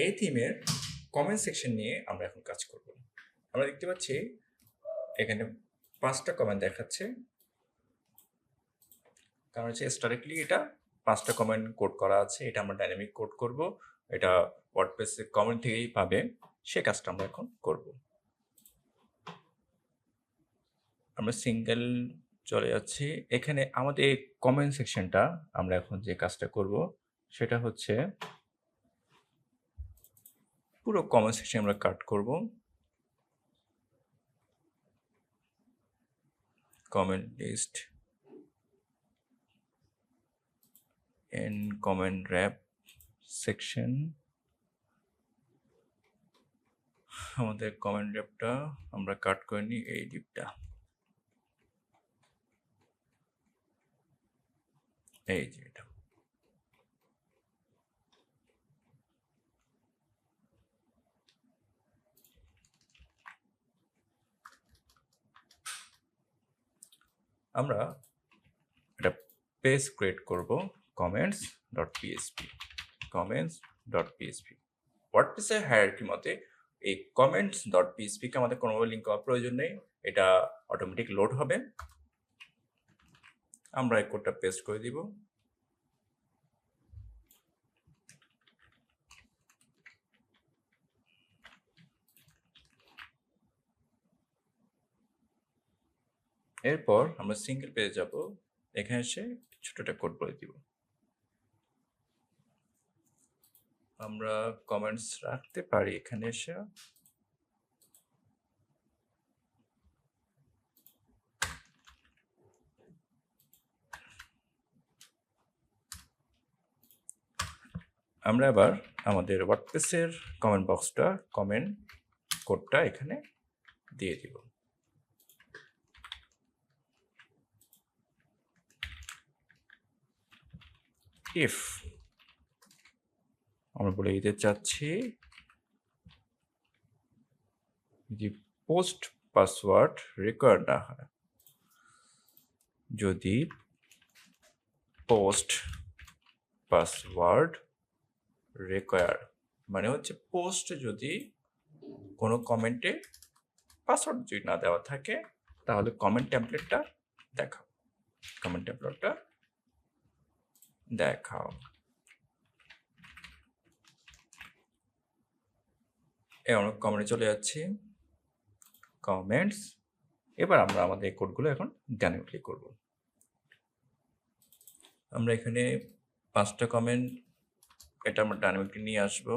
এই থিমের comment section নিয়ে আমরা এখন কাজ করব। আমরা দেখতে পাচ্ছি এখানে 5টা কমেন্ট দেখাচ্ছে, কারণ হচ্ছে স্ট্যাটিকলি এটা 5টা কমেন্ট কোড করা আছে। এটা আমরা ডাইনামিক কোড করব, এটা ওয়ার্ডপ্রেসে কমেন্ট থেকেই পাবে, সে কাজটা আমরা এখন করব। আমরা সিঙ্গেল চলে যাচ্ছি। এখানে আমাদের কমেন্ট সেকশনটা আমরা এখন যে কাজটা করব সেটা হচ্ছে পুরো কমেন্ট সেকশন আমরা কাট করব। Comment list and comment wrap section. আমাদের কমেন্ট র্যাপটা আমরা কাট করে নিই, এই ডিপটা, এই যে এটা। আমরা একটা পেজ ক্রিয়েট করব, comments dot PSP, comments dot PSP. ওয়ার্ডপ্রেসের হায়ারার্কি মতে এই কমেন্টস ডট পিএসপিকে আমাদের কোনোভাবে লিঙ্ক করার প্রয়োজন নেই, এটা অটোমেটিক লোড হবে। আমরা এই কোডটা পেস্ট করে দিব। এরপর আমরা সিঙ্গেল পেজে যাব, এখানে এসে ছোট একটা কোড বলে দিব। আমরা কমেন্টস রাখতে পারি এখানে এসে। আমরা এবার আমাদের ওয়ার্ডপ্রেসের কমেন্ট বক্সটা, কমেন্ট কোডটা এখানে দিয়ে দিব। ইফ আমরা বলে দিতে চাচ্ছি যদি পোস্ট পাসওয়ার্ড রেকর্ড না হয়, যদি পোস্ট পাসওয়ার্ড রেকোয়ার মানে হচ্ছে পোস্ট যদি কোনো কমেন্টে পাসওয়ার্ড যদি না দেওয়া থাকে তাহলে কমেন্ট টেমপ্লেটটা দেখাও, কমেন্ট টেমপ্লেটটা দেখাও। আমরা কমেন্টে চলে যাচ্ছি, কমেন্টস। এবার আমরা আমাদের কোডগুলো এখন ডাইনামিকলি করব। আমরা এখানে 5টা কমেন্ট, এটা আমরা ডাইনামিকলি নিয়ে আসবো।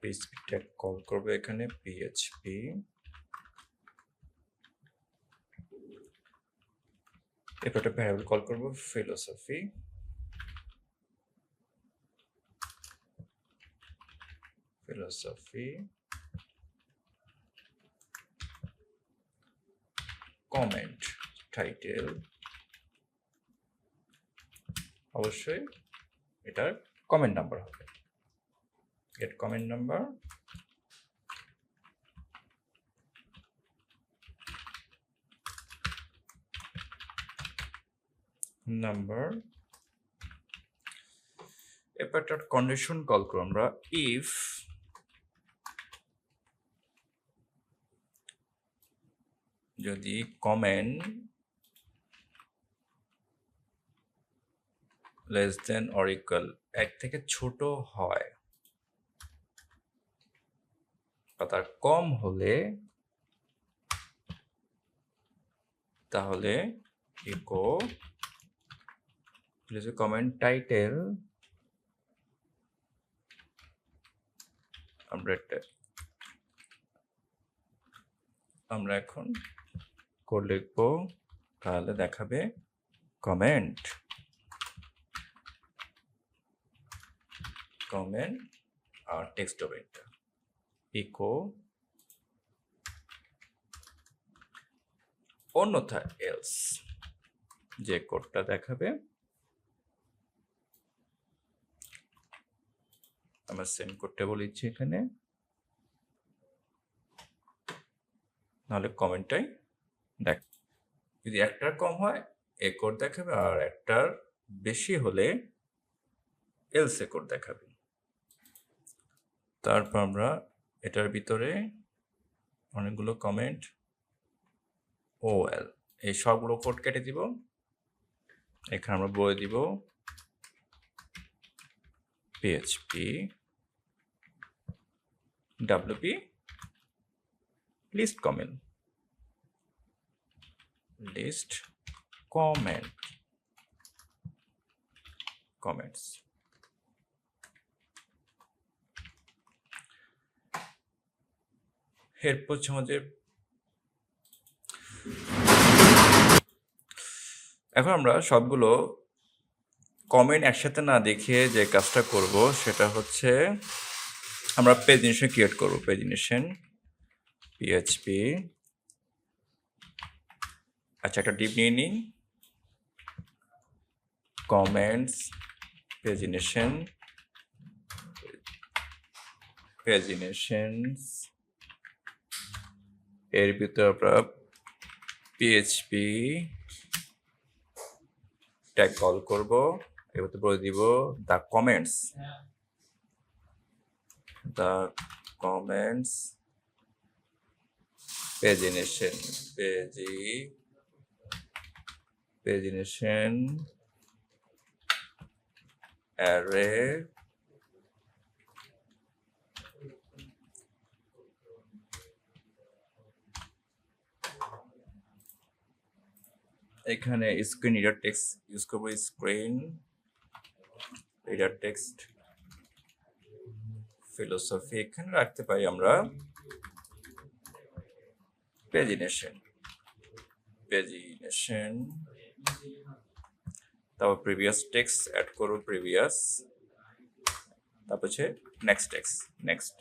পিএইচপি ট্যাগ কল করবো এখানে, পিএইচপি এরপর একটা ভ্যারিয়েবল কল করবো, ফিলোসফি। ফিলোসফি কমেন্ট টাইটেল, অবশ্যই এটার কমেন্ট নাম্বার হবে, গেট কমেন্ট নাম্বার। নাম্বার এরপর একটা কন্ডিশন কল করব আমরা, ইফ যদি comment less than or equal 1 থেকে ছোট হয় বা তার কম হলে তাহলে ইকো কমেন্ট টাইটেল। আমরা এখন কোড লিখবো, তাহলে দেখাবে কমেন্ট, কমেন্ট আর টেক্সট হবে এটা, ইকো অন্যথা এলস, যে কোডটা দেখাবে আমরা সেম করতে বলেছি এখানে, নাহলে কমেন্টটাই দেখ। যদি একটার কম হয় এ কোড দেখাবে, আর একটার বেশি হলে এলস এ কোড দেখাবে। তারপর আমরা এটার ভিতরে অনেকগুলো কমেন্ট ওএল এই সবগুলো কোড কেটে দিব। এখানে আমরা বলে দিব PHP WP list comment comments। এরপর হচ্ছে আমাদের এখন আমরা সবগুলো কমেন্ট একসাথে না দেখিয়ে যে কাজটা করব সেটা হচ্ছে আমরা পেজিনেশন ক্রিয়েট করব। পেজিনেশন PHP, আচ্ছা একটা ডিপ নিয়ে নিই, কমেন্টস পেজিনেশনস এর ভিতরে আমরা PHP ট্যাগ কল করব। এর ভিতরে বলে দিব দ্য কমেন্টস পেজিনেশন অ্যারে এখানে স্ক্রিন রিডার টেক্সট ইউজ করবো। স্ক্রিন রিডার টেক্সট ফিলোসফি এখানে রাখতে পারি আমরা পেজিনেশন তারপর প্রিভিয়াস টেক্সট অ্যাড করবো প্রিভিয়াস, তারপর হচ্ছে next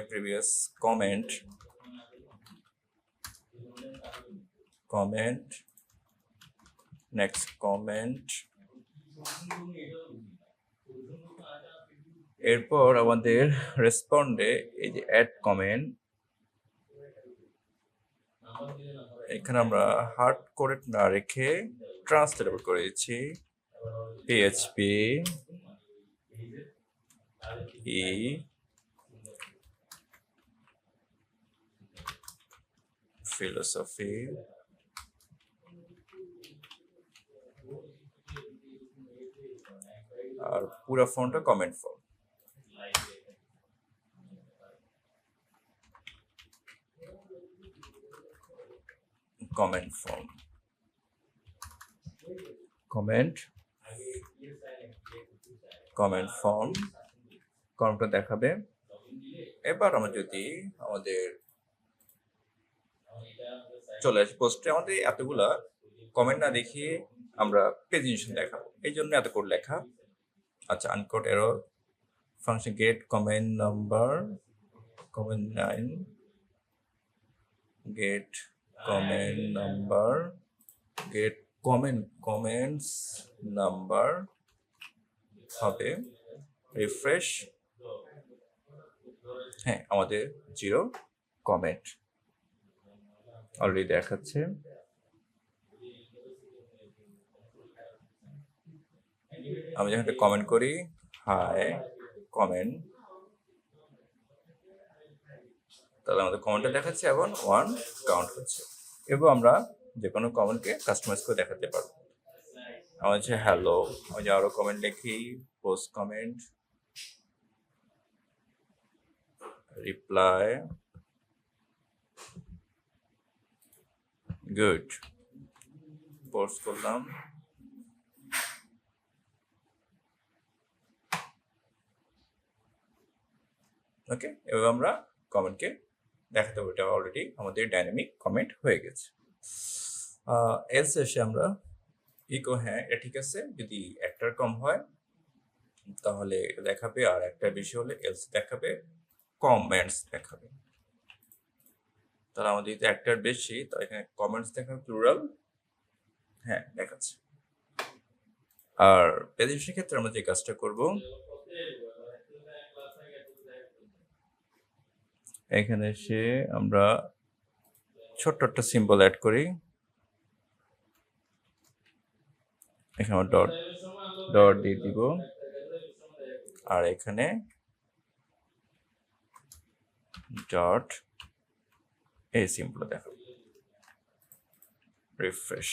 previous comment next comment. এরপর আমাদের রেসপন্ডে এই যে অ্যাড কমেন্ট, এখানে আমরা হার্ড কোডেড না রেখে ট্রান্সলেটেবল করে দিচ্ছি PHP ফিলোসফি আর পুরো ফর্মটা কমেন্ট ফর্ম। কমেন্ট ফর্মটা দেখাবে। এবার আমরা যদি আমাদের চলে আসি পোস্টে, আমাদের এতগুলা কমেন্ট না দেখিয়ে আমরা পেজিনেশন দেখাবো, এই জন্য এত কোড লেখা। আচ্ছা আনকোড error function get comment number get comments number হবে রিফ্রেশ। হ্যাঁ আমাদের 0 কমেন্ট অলরেডি দেখাচ্ছে। আমি যখন একটা কমেন্ট করি হাই কমেন্ট, তাহলে আমাদের কমেন্টটা দেখাচ্ছে এবং 1 কাউন্ট হচ্ছে। এবং আমরা যে কোনো কমেন্টকে কাস্টমাইজ করে দেখাতে পারবো। আমার হচ্ছে হ্যালো, আমি আরো কমেন্ট লিখি post comment reply good post করলাম। ওকে, এবার আমরা কমেন্টকে দেখাতে পারবো। এটা অলরেডি আমাদের ডাইনামিক কমেন্ট হয়ে গেছে। এলস এসে আমরা ইকো হ্যাঁ এটা ঠিক আছে, যদি একটার কম হয় তাহলে এটা দেখাবে, আর একটা বেশি হলে এলস দেখাবে, কমেন্টস দেখাবে। তাহলে আমাদের যদি একটার বেশি তাহলে এখানে কমেন্টস দেখাবে প্লুরাল, হ্যাঁ দেখাচ্ছে। আর প্রেজেন্টেশনের ক্ষেত্রে আমরা যে কাজটা করব, এখানে এসে আমরা ছোট্ট একটা সিম্বল অ্যাড করি, এখানে ডট ডট দিয়ে দিব, আর এখানে ডট এই সিম্বল দেখাবো, রিফ্রেশ।